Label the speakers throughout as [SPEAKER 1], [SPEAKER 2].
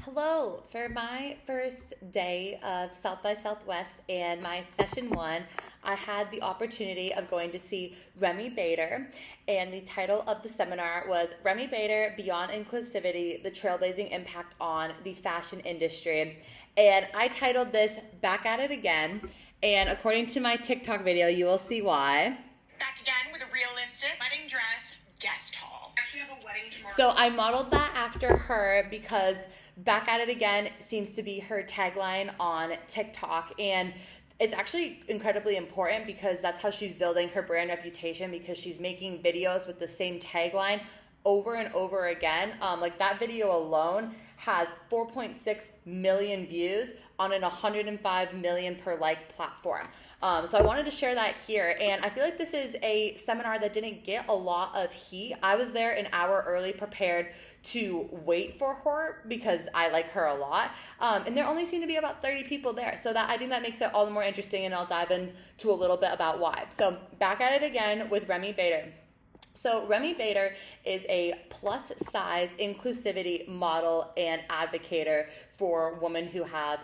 [SPEAKER 1] Hello. For my first day of South by Southwest and my session one, I had the opportunity of going to see Remi Bader, and the title of the seminar was Remi Bader Beyond Inclusivity: The Trailblazing Impact on the Fashion Industry. And I titled this Back at It Again, and according to my TikTok video, you will see why.
[SPEAKER 2] Back again with a realistic wedding dress guest hall. Actually have a wedding tomorrow.
[SPEAKER 1] So I modeled that after her because Back at It Again seems to be her tagline on TikTok, and it's actually incredibly important because that's how she's building her brand reputation, because she's making videos with the same tagline over and over again. Like that video alone has 4.6 million views on an 105 million per like platform. So I wanted to share that here, and I feel like this is a seminar that didn't get a lot of heat. I was there an hour early, prepared to wait for her because I like her a lot, and there only seemed to be about 30 people there. So that I think that makes it all the more interesting, and I'll dive into a little bit about why. So Back at It Again with Remi Bader. So Remi Bader is a plus size inclusivity model and advocator for women who have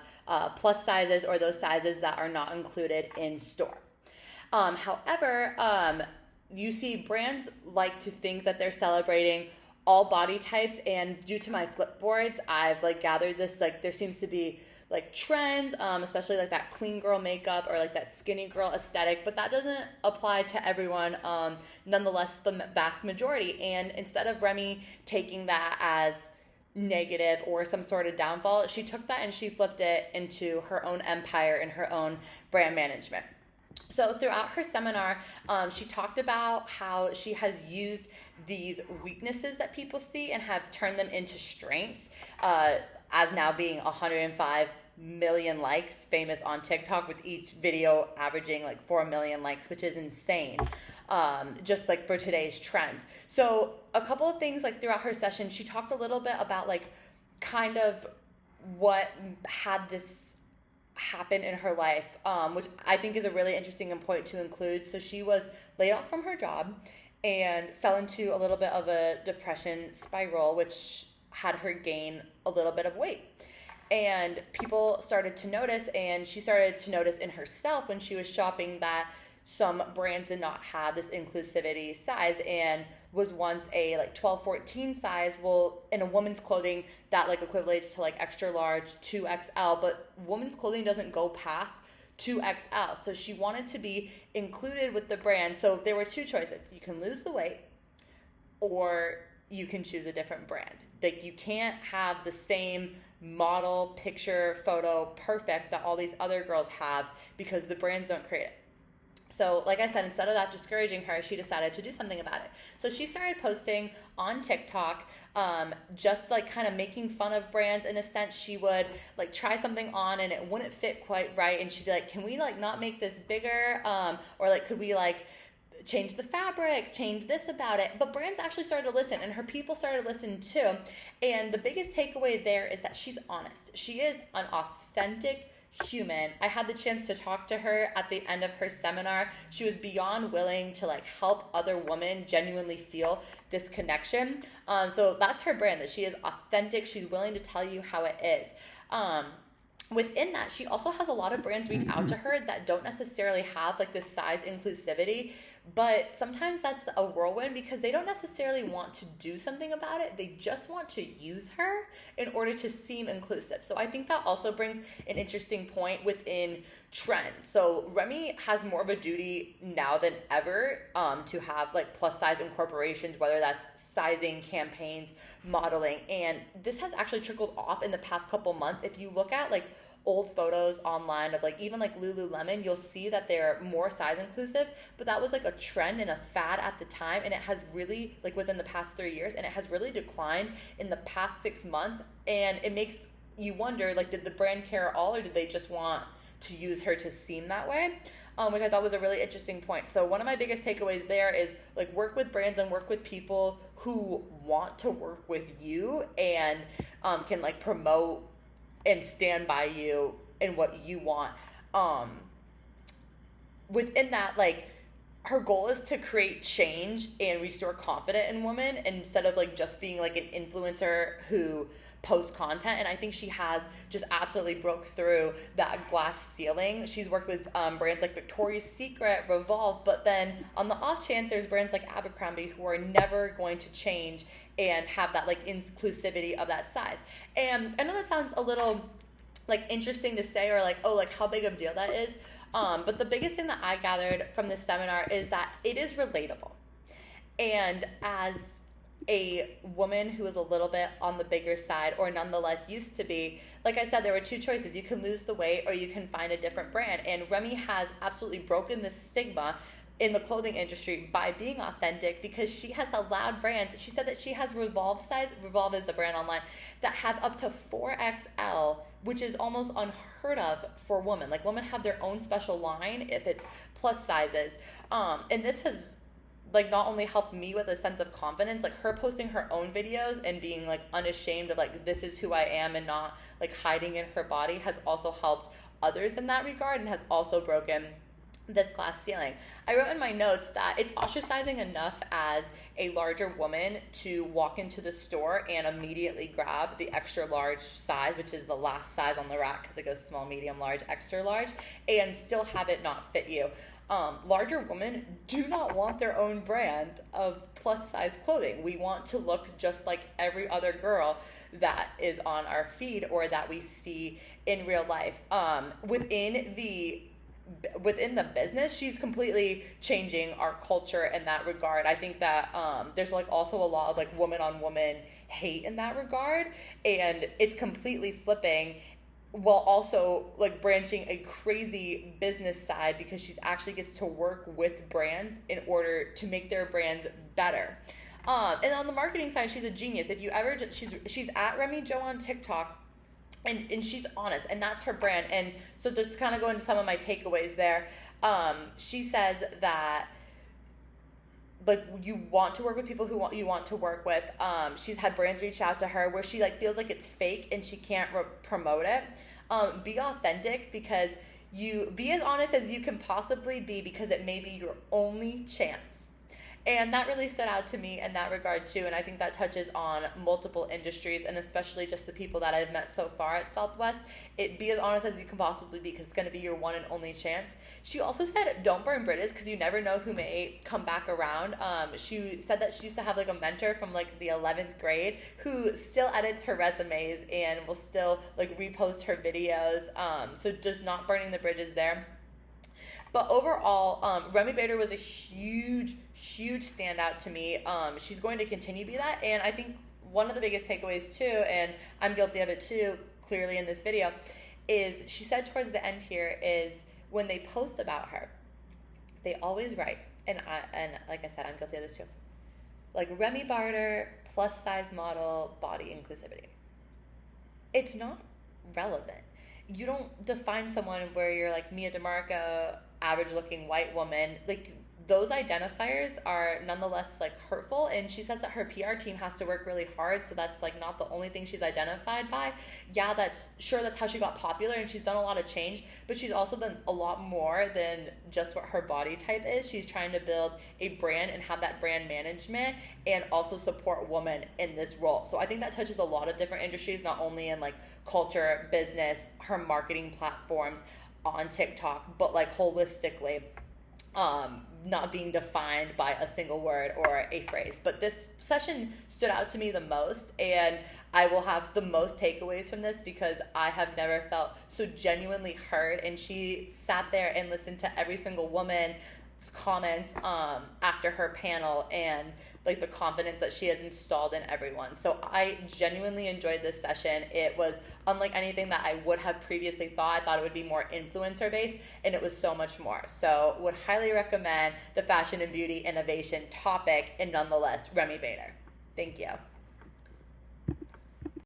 [SPEAKER 1] plus sizes or those sizes that are not included in store. However, you see brands like to think that they're celebrating all body types, and due to my flipboards, I've like gathered this, like there seems to be like trends, especially like that clean girl makeup or like that skinny girl aesthetic, but that doesn't apply to everyone. Nonetheless, the vast majority. And instead of Remi taking that as negative or some sort of downfall, she took that and she flipped it into her own empire and her own brand management. So throughout her seminar, she talked about how she has used these weaknesses that people see and have turned them into strengths, as now being 105 million likes, famous on TikTok, with each video averaging like 4 million likes, which is insane, just like for today's trends. So a couple of things like throughout her session, she talked a little bit about like kind of what had this happen in her life, which I think is a really interesting point to include. So she was laid off from her job and fell into a little bit of a depression spiral, which had her gain a little bit of weight. And people started to notice, and she started to notice in herself when she was shopping that some brands did not have this inclusivity size, and was once a like 12-14 size. Well, in a woman's clothing, that like equates to like extra large, 2XL, but women's clothing doesn't go past 2XL. So she wanted to be included with the brand. So there were two choices. You can lose the weight, or you can choose a different brand. Like you can't have the same model, picture, photo, perfect that all these other girls have, because the brands don't create it. So like I said, instead of that discouraging her, she decided to do something about it. So she started posting on TikTok, just like kind of making fun of brands in a sense. She would like try something on and it wouldn't fit quite right, and she'd be like, can we like not make this bigger? Or like, could we like change the fabric, change this about it? But brands actually started to listen, and her people started to listen too. And the biggest takeaway there is that she's honest. She is an authentic human. I had the chance to talk to her at the end of her seminar. She was beyond willing to like help other women genuinely feel this connection. So that's her brand, that she is authentic. She's willing to tell you how it is. Within that, she also has a lot of brands reach out to her that don't necessarily have like this size inclusivity, but sometimes that's a whirlwind because they don't necessarily want to do something about it. They just want to use her in order to seem inclusive. So I think that also brings an interesting point within trends. So Remi has more of a duty now than ever to have like plus size incorporations, whether that's sizing campaigns, modeling, and this has actually trickled off in the past couple months. If you look at like old photos online of like even like Lululemon, you'll see that they're more size inclusive, but that was like a trend and a fad at the time, and it has really like within the past 3 years, and it has really declined in the past 6 months. And it makes you wonder, like, did the brand care at all, or did they just want to use her to seem that way? Which I thought was a really interesting point. So one of my biggest takeaways there is like work with brands and work with people who want to work with you and can like promote and stand by you and what you want. Within that, like her goal is to create change and restore confidence in women instead of like just being like an influencer who posts content. And I think she has just absolutely broke through that glass ceiling. She's worked with brands like Victoria's Secret, Revolve, but then on the off chance there's brands like Abercrombie who are never going to change and have that like inclusivity of that size. And I know that sounds a little like interesting to say, or like, oh, like how big of a deal that is. But the biggest thing that I gathered from this seminar is that it is relatable. And as a woman who is a little bit on the bigger side, or nonetheless used to be, like I said, there were two choices. You can lose the weight or you can find a different brand. And Remi has absolutely broken the stigma in the clothing industry by being authentic, because she has allowed brands. She said that she has Revolve size. Revolve is a brand online that have up to 4XL, which is almost unheard of for women. Like, women have their own special line if it's plus sizes. And this has like not only helped me with a sense of confidence, like her posting her own videos and being like unashamed of like, this is who I am, and not like hiding in her body, has also helped others in that regard, and has also broken this glass ceiling. I wrote in my notes that it's ostracizing enough as a larger woman to walk into the store and immediately grab the extra large size, which is the last size on the rack because it goes small, medium, large, extra large, and still have it not fit you. Larger women do not want their own brand of plus size clothing. We want to look just like every other girl that is on our feed or that we see in real life. Within the business, she's completely changing our culture in that regard. I think that there's like also a lot of like woman on woman hate in that regard, and it's completely flipping, while also like branching a crazy business side, because she's actually gets to work with brands in order to make their brands better. And on the marketing side, she's a genius. If you ever, she's at Remi Jo on TikTok. And she's honest, and that's her brand. And so just to kind of go into some of my takeaways there, she says that like you want to work with people who you want to work with. She's had brands reach out to her where she like feels like it's fake and she can't promote it. Be authentic, because you be as honest as you can possibly be, because it may be your only chance. And that really stood out to me in that regard too. And I think that touches on multiple industries, and especially just the people that I've met so far at Southwest. Be as honest as you can possibly be, because it's going to be your one and only chance. She also said, don't burn bridges, because you never know who may come back around. She said that she used to have like a mentor from like the 11th grade who still edits her resumes and will still like repost her videos. So just not burning the bridges there. But overall, Remi Bader was a huge standout to me. She's going to continue to be that. And I think one of the biggest takeaways too, and I'm guilty of it too, clearly in this video, is she said towards the end here is when they post about her, they always write, and like I said, I'm guilty of this too, like Remi Bader, plus size model, body inclusivity. It's not relevant. You don't define someone where you're like Mia DeMarco, average looking white woman. Like, those identifiers are nonetheless like hurtful, and she says that her PR team has to work really hard, so that's like not the only thing she's identified by. Yeah, that's how she got popular, and she's done a lot of change, but she's also done a lot more than just what her body type is. She's trying to build a brand and have that brand management and also support women in this role. So I think that touches a lot of different industries, not only in like culture, business, her marketing platforms on TikTok, but like holistically. Not being defined by a single word or a phrase. But this session stood out to me the most, and I will have the most takeaways from this because I have never felt so genuinely heard. And she sat there and listened to every single woman's comments after her panel, and like the confidence that she has installed in everyone. So I genuinely enjoyed this session. It was unlike anything that I would have previously thought. I thought it would be more influencer based, and it was so much more. So would highly recommend the fashion and beauty innovation topic, and nonetheless, Remi Bader. Thank you.